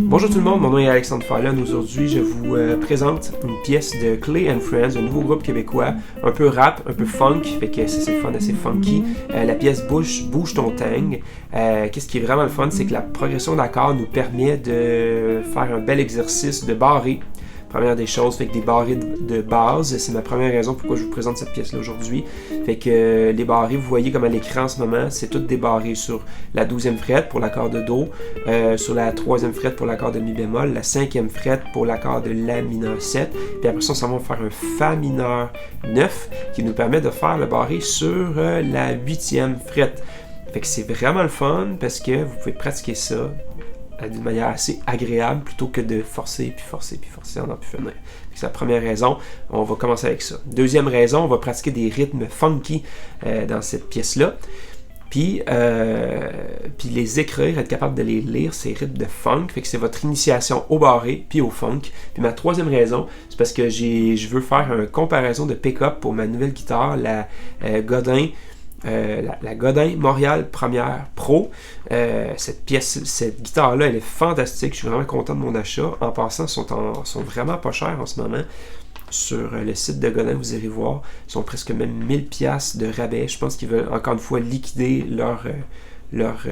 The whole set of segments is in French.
Bonjour tout le monde, mon nom est Alexandre Fallon. Aujourd'hui, je vous présente une pièce de Clay & Friends, un nouveau groupe québécois, un peu rap, un peu funk, fait que c'est le fun, assez funky. La pièce Bouge ton tang. Qu'est-ce qui est vraiment le fun, c'est que la progression d'accords nous permet de faire un bel exercice de barré. Première des choses, fait que des barrés de base, c'est ma première raison pourquoi je vous présente cette pièce-là aujourd'hui. Fait que les barrés, vous voyez comme à l'écran en ce moment, c'est toutes des barrés sur la 12e frette pour l'accord de Do, sur la 3e frette pour l'accord de Mi bémol, la 5e frette pour l'accord de La mineur 7, puis après ça, on va faire un Fa mineur 9 qui nous permet de faire le barré sur la 8e frette. Fait que c'est vraiment le fun parce que vous pouvez pratiquer ça d'une manière assez agréable plutôt que de forcer, on n'en peut finir. C'est la première raison, on va commencer avec ça. Deuxième raison, on va pratiquer des rythmes funky dans cette pièce-là. Puis les écrire, être capable de les lire, ces rythmes de funk, fait que c'est votre initiation au barré puis au funk. Puis ma troisième raison, c'est parce que je veux faire une comparaison de pick-up pour ma nouvelle guitare, la Godin. La Godin Montréal Première Pro. Cette guitare-là, elle est fantastique. Je suis vraiment content de mon achat. En passant, sont vraiment pas chers en ce moment. Sur le site de Godin, vous irez voir. Ils sont presque même 1000$ de rabais. Je pense qu'ils veulent encore une fois liquider leur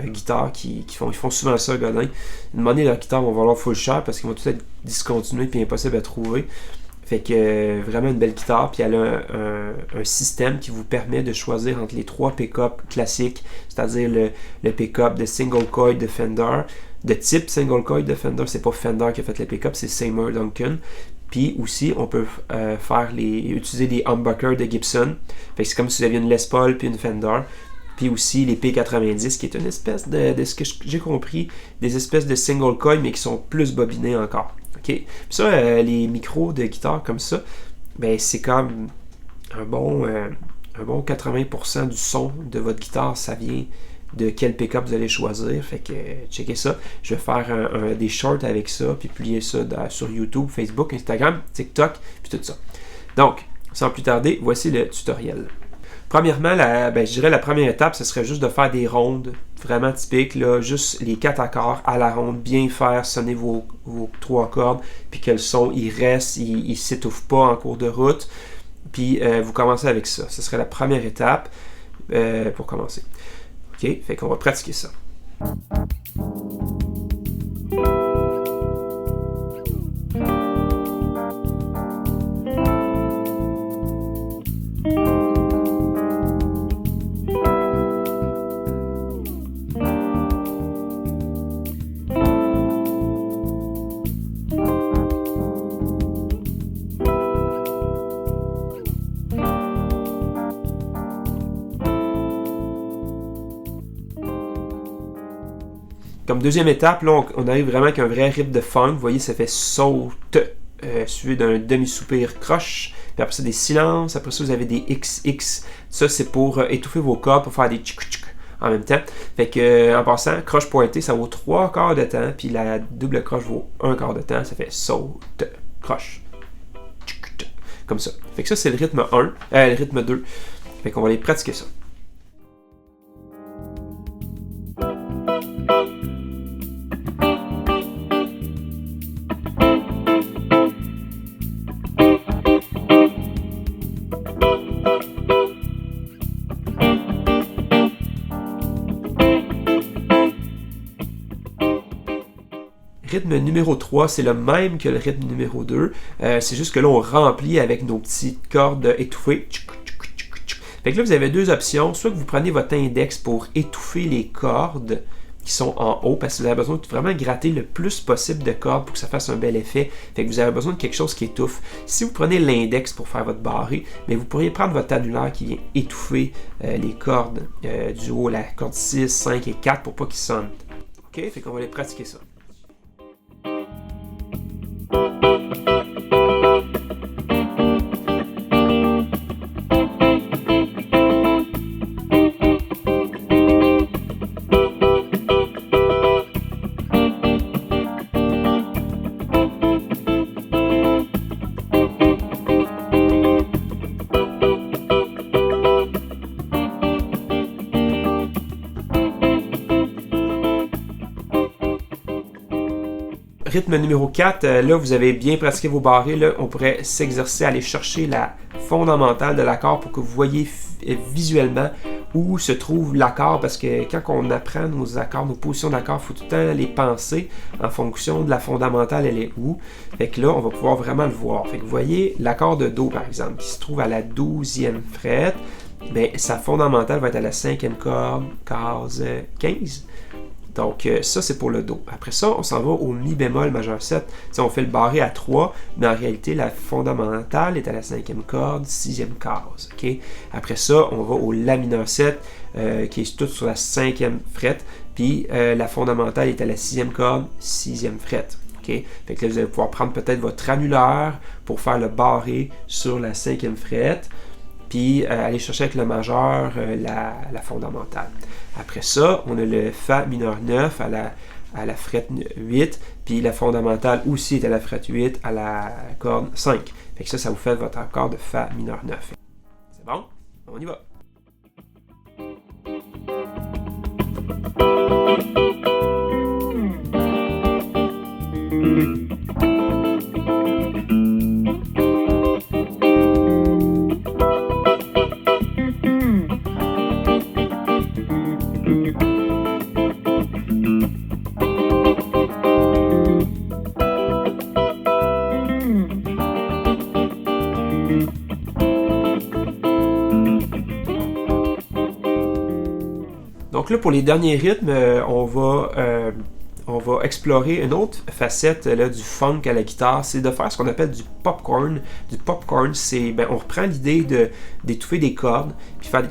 guitare ils font souvent ça, Godin. Une monnaie, leur guitare vont valoir full cher parce qu'ils vont tout être discontinués et impossible à trouver. Fait que vraiment une belle guitare, puis elle a un système qui vous permet de choisir entre les trois pick-up classiques, c'est-à-dire le pick-up de single coil de Fender, de type single coil de Fender, c'est pas Fender qui a fait le pick-up, c'est Seymour Duncan. Puis aussi, on peut utiliser des humbuckers de Gibson, fait que c'est comme si vous aviez une Les Paul puis une Fender. Puis aussi les P90, qui est une espèce de ce que j'ai compris, des espèces de single coil, mais qui sont plus bobinés encore. Okay. Puis ça, les micros de guitare comme ça, ben c'est comme un bon 80% du son de votre guitare, ça vient de quel pick-up vous allez choisir. Fait que checkez ça. Je vais faire des shorts avec ça, puis publier ça sur YouTube, Facebook, Instagram, TikTok, puis tout ça. Donc, sans plus tarder, voici le tutoriel. Premièrement, je dirais la première étape, ce serait juste de faire des rondes vraiment typiques, là, juste les 4 accords à la ronde, bien faire sonner vos 3 cordes, puis que le son, il reste, il s'étouffe pas en cours de route, puis vous commencez avec ça. Ce serait la première étape pour commencer. OK? Fait qu'on va pratiquer ça. Comme deuxième étape, là, on arrive vraiment avec un vrai rythme de funk. Vous voyez, ça fait saute, suivi d'un demi-soupir croche. Puis après ça, des silences. Après ça, vous avez des XX. Ça, c'est pour étouffer vos cordes, pour faire des tchic-tchic en même temps. Fait que, en passant, croche pointée, ça vaut 3 quarts de temps. Puis la double croche vaut 1 quart de temps. Ça fait saute, croche. Tchic-tchic, comme ça. Fait que ça, c'est le rythme 1. Le rythme 2. Fait qu'on va aller pratiquer ça. Rythme numéro 3, c'est le même que le rythme numéro 2. C'est juste que là, on remplit avec nos petites cordes étouffées. Fait que là, vous avez deux options. Soit que vous prenez votre index pour étouffer les cordes qui sont en haut, parce que vous avez besoin de vraiment gratter le plus possible de cordes pour que ça fasse un bel effet. Fait que vous avez besoin de quelque chose qui étouffe. Si vous prenez l'index pour faire votre barré, mais vous pourriez prendre votre annulaire qui vient étouffer les cordes du haut, la corde 6, 5 et 4 pour pas qu'ils sonnent. OK? Fait qu'on va aller pratiquer ça. rythme numéro 4, là vous avez bien pratiqué vos barrés, là, on pourrait s'exercer à aller chercher la fondamentale de l'accord pour que vous voyez visuellement où se trouve l'accord, parce que quand on apprend nos accords, nos positions d'accords, il faut tout le temps les penser en fonction de la fondamentale, elle est où. Fait que là, on va pouvoir vraiment le voir. Fait que vous voyez l'accord de Do, par exemple, qui se trouve à la 12e fret, bien, sa fondamentale va être à la 5e corde, case 15. Donc, ça, c'est pour le Do. Après ça, on s'en va au Mi bémol majeur 7. T'sais, on fait le barré à 3, mais en réalité, la fondamentale est à la 5e corde, 6e case. Okay? Après ça, on va au La mineur 7, qui est tout sur la 5e fret, puis la fondamentale est à la 6e corde, 6e fret. Okay? Fait que là, vous allez pouvoir prendre peut-être votre annulaire pour faire le barré sur la 5e fret, puis aller chercher avec le majeur la fondamentale. Après ça, on a le Fa mineur 9 à la fret 8, puis la fondamentale aussi est à la fret 8 à la corde 5. Fait que ça vous fait votre accord de Fa mineur 9. C'est bon? On y va! Donc là, pour les derniers rythmes, on va explorer une autre facette là, du funk à la guitare, c'est de faire ce qu'on appelle du popcorn. Du popcorn, c'est, on reprend l'idée d'étouffer des cordes, puis faire des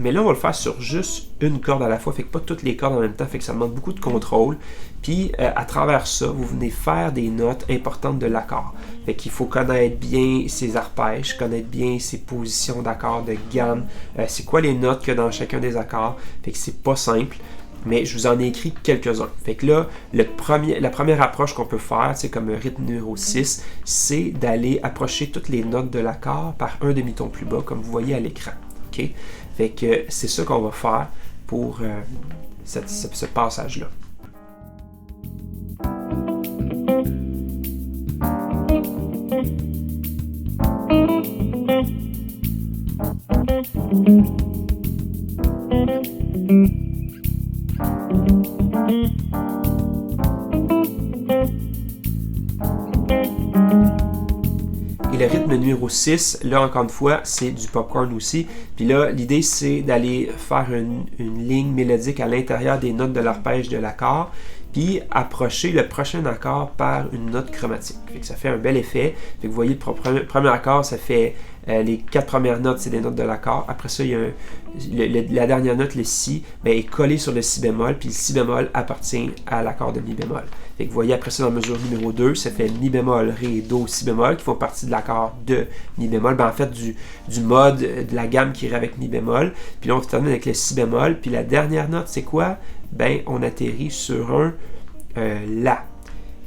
mais là, on va le faire sur juste une corde à la fois, fait que pas toutes les cordes en même temps, fait que ça demande beaucoup de contrôle. Puis, à travers ça, vous venez faire des notes importantes de l'accord. Fait qu'il faut connaître bien ses arpèges, connaître bien ses positions d'accords, de gamme, c'est quoi les notes qu'il y a dans chacun des accords. Fait que c'est pas simple, mais je vous en ai écrit quelques-uns. Fait que là, la première approche qu'on peut faire, c'est comme rythme numéro 6, c'est d'aller approcher toutes les notes de l'accord par un demi-ton plus bas, comme vous voyez à l'écran. Okay? Fait que c'est ça qu'on va faire pour ce passage-là. Et le rythme numéro 6, là encore une fois, c'est du popcorn aussi. Puis là, l'idée c'est d'aller faire une ligne mélodique à l'intérieur des notes de l'arpège de l'accord, puis approcher le prochain accord par une note chromatique. Fait que ça fait un bel effet. Fait que vous voyez, le premier accord, ça fait les 4 premières notes, c'est des notes de l'accord. Après ça, il y a la dernière note, le Si, est collée sur le Si bémol, puis le Si bémol appartient à l'accord de Mi bémol. Fait que vous voyez, après ça, dans la mesure numéro 2, ça fait Mi bémol, Ré, Do, Si bémol, qui font partie de l'accord de Mi bémol. En fait, du mode de la gamme qui irait avec Mi bémol. Puis là, on termine avec le Si bémol. Puis la dernière note, c'est quoi? On atterrit sur un La.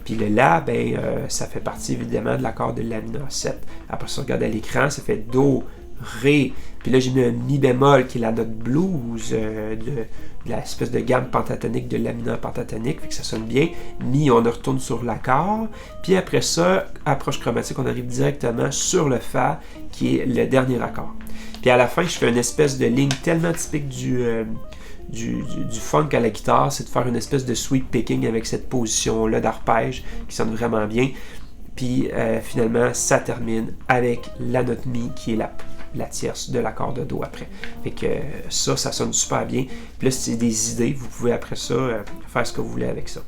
Puis le La, ça fait partie évidemment de l'accord de La mineur 7. Après ça, on regarde à l'écran, ça fait Do, Ré. Puis là, j'ai mis un Mi bémol qui est la note blues de l'espèce de gamme pentatonique de La mineur pentatonique. Fait que ça sonne bien. Mi, on retourne sur l'accord. Puis après ça, approche chromatique, on arrive directement sur le Fa qui est le dernier accord. Puis à la fin, je fais une espèce de ligne tellement typique du funk à la guitare, c'est de faire une espèce de sweep picking avec cette position-là d'arpège qui sonne vraiment bien. Puis finalement, ça termine avec la note Mi qui est la tierce de l'accord de Do après. Fait que ça sonne super bien. Puis là, c'est des idées, vous pouvez après ça faire ce que vous voulez avec ça.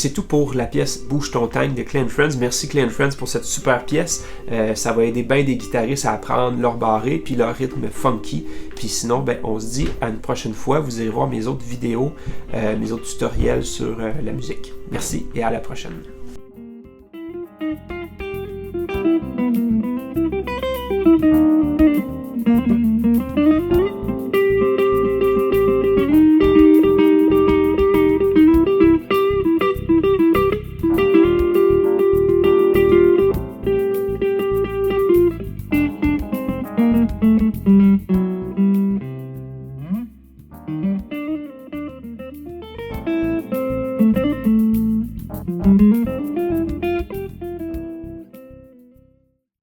que c'est tout pour la pièce Bouge ton tank de Clay & Friends. Merci Clay & Friends pour cette super pièce. Ça va aider bien des guitaristes à apprendre leur barré puis leur rythme funky. Puis sinon, ben, on se dit à une prochaine fois. Vous irez voir mes autres vidéos, mes autres tutoriels sur la musique. Merci et à la prochaine.